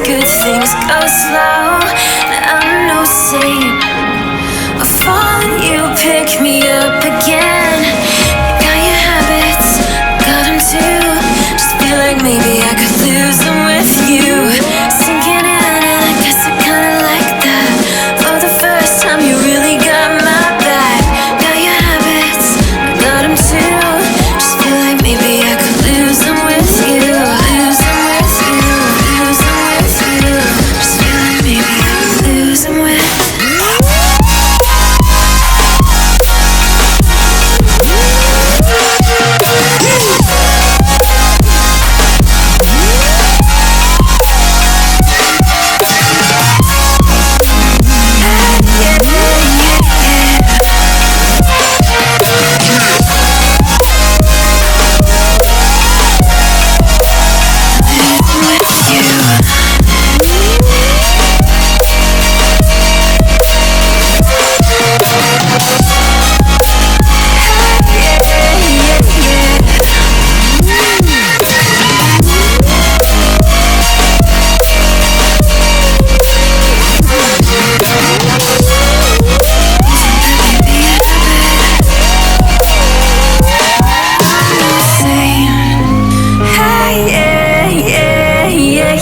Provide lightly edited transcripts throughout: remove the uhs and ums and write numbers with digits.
Good things go slow. I'm no saint. I fall and you pick me up again. You got your habits, got them too. Just feel like maybe I could lose them with you. Sinking in, and I guess I kinda like that. For the first time, you really got my back. Got your habits, got them too. Just feel like maybe I could lose them with you. Lose them with you. Lose them with you. Just feel like maybe I could lose them with you.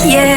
Yeah.